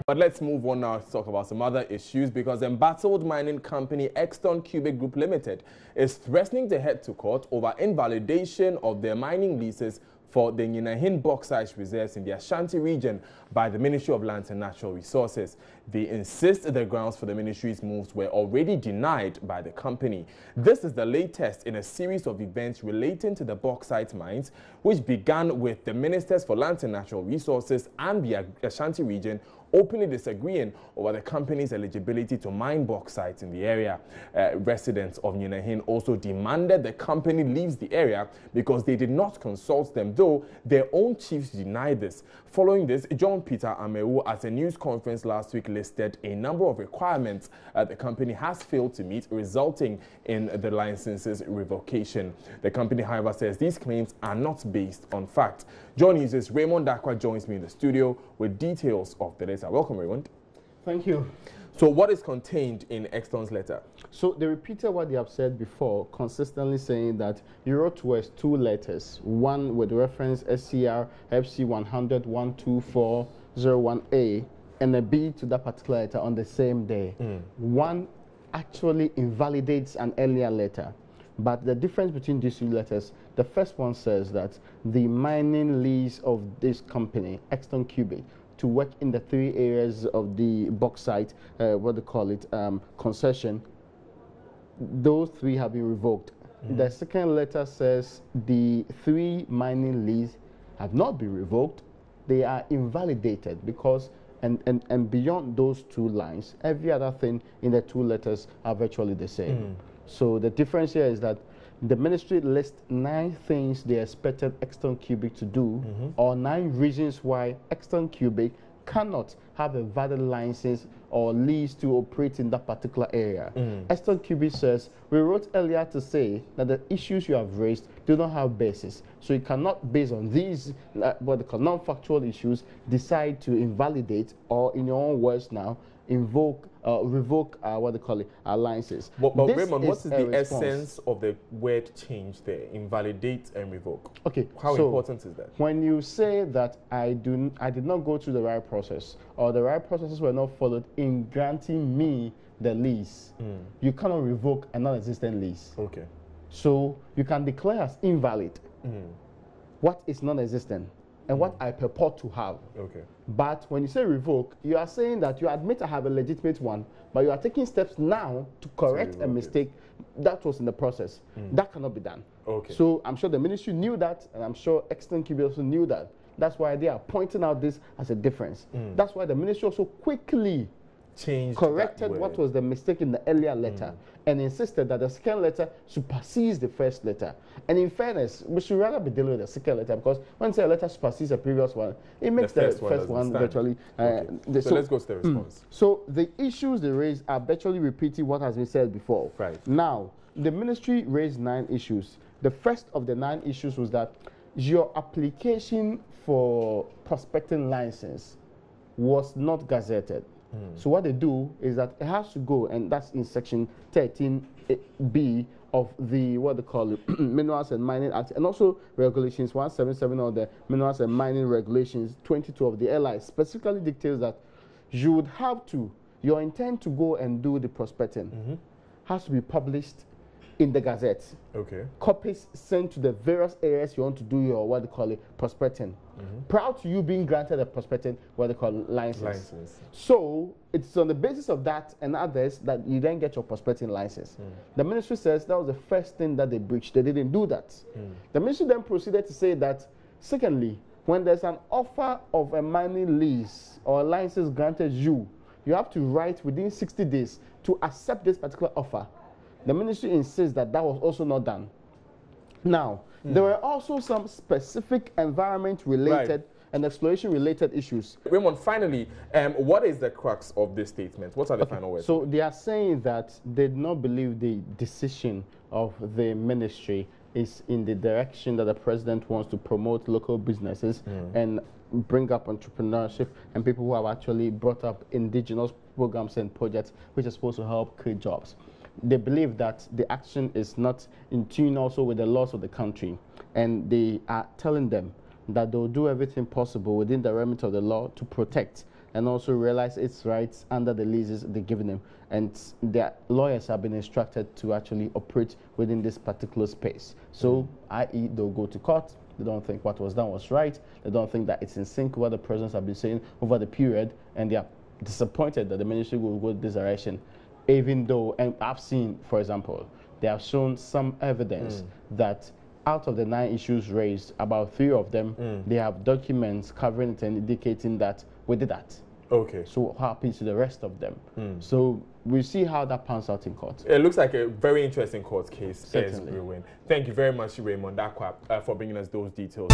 But let's move on now to talk about some other issues, because embattled mining company Exton Group Limited is threatening to head to court over invalidation of their mining leases for the Nyinahin bauxite reserves in the Ashanti region by the Ministry of Lands and Natural Resources. They insist the grounds for the ministry's moves were already denied by the company. This is the latest in a series of events relating to the bauxite mines, which began with the Ministers for Lands and Natural Resources and the Ashanti region openly disagreeing over the company's eligibility to mine bauxite in the area. Residents of Nyinahin also demanded the company leaves the area because they did not consult them, though their own chiefs denied this. Following this, John Peter Amewu at a news conference last week listed a number of requirements the company has failed to meet, resulting in the license's revocation. The company, however, says these claims are not based on fact. John News' Raymond Dakwa joins me in the studio with details of the letter. Welcome, Raymond. Thank you. So what is contained in Exton's letter? So they repeated what they have said before, consistently saying that you wrote to us 2 letters, one with reference SCR FC 100-12401A and a B to that particular letter on the same day. One actually invalidates an earlier letter. But the difference between these 2 letters, the first one says that the mining lease of this company, Exton Cubic, to work in the 3 areas of the bauxite, concession, those 3 have been revoked. The second letter says the 3 mining leases have not been revoked. They are invalidated because, and beyond those 2 lines, every other thing in the 2 letters are virtually the same. So the difference here is that the ministry lists 9 things they expected Exton Cubic to do, or 9 reasons why Exton Cubic cannot have a valid license or lease to operate in that particular area. Exton Cubic says, we wrote earlier to say that the issues you have raised do not have basis. So you cannot, based on these, what they call non-factual issues, decide to invalidate, or in your own words now, revoke licenses. But Raymond, what is the essence of the word change there? Invalidate and revoke. Okay. How important is that? When you say that I did not go through the right process, or the right processes were not followed in granting me the lease, you cannot revoke a non-existent lease. Okay. So you can declare as invalid what is non-existent and what I purport to have. Okay. But when you say revoke, you are saying that you admit I have a legitimate one, but you are taking steps now to correct a mistake that was in the process. That cannot be done. Okay. So I'm sure the ministry knew that, and I'm sure Exton Cubic also knew that. That's why they are pointing out this as a difference. That's why the ministry also quickly corrected what was the mistake in the earlier letter and insisted that the second letter supersedes the first letter. And in fairness, we should rather be dealing with the second letter, because when say a letter supersedes the previous one, it makes the first one virtually. So let's go to the response. So the issues they raised are virtually repeating what has been said before. Right. Now, the ministry raised 9 issues. The first of the 9 issues was that your application for prospecting license was not gazetted. So what they do is that it has to go, and that's in section 13B of the Minerals and Mining Act, and also regulations 177 of the Minerals and Mining Regulations 22 of the LI specifically dictates that you would have to, your intent to go and do the prospecting has to be published in the Gazette. Okay. Copies sent to the various areas you want to do your prospecting. Prior to you being granted a prospecting license. So it's on the basis of that and others that you then get your prospecting license. The ministry says that was the first thing that they breached. They didn't do that. The ministry then proceeded to say that, secondly, when there's an offer of a mining lease or a license granted you have to write within 60 days to accept this particular offer. The ministry insists that that was also not done. Now, there were also some specific environment-related and exploration-related issues. Raymond, finally, what is the crux of this statement? What are the final words? So they are saying that they do not believe the decision of the ministry is in the direction that the president wants to promote local businesses and bring up entrepreneurship and people who have actually brought up indigenous programs and projects which are supposed to help create jobs. They believe that the action is not in tune also with the laws of the country, and they are telling them that they will do everything possible within the remit of the law to protect and also realize its rights under the leases they're giving them. And their lawyers have been instructed to actually operate within this particular space. So, i.e., they'll go to court. They don't think what was done was right. They don't think that it's in sync with what the presidents have been saying over the period, and they are disappointed that the ministry will go this direction. Even though, and I've seen, for example, they have shown some evidence that out of the 9 issues raised, about 3 of them, they have documents covering it and indicating that we did that. Okay. So what happens to the rest of them? So we'll see how that pans out in court. It looks like a very interesting court case. Certainly. Thank you very much, Raymond Dakwa, for bringing us those details.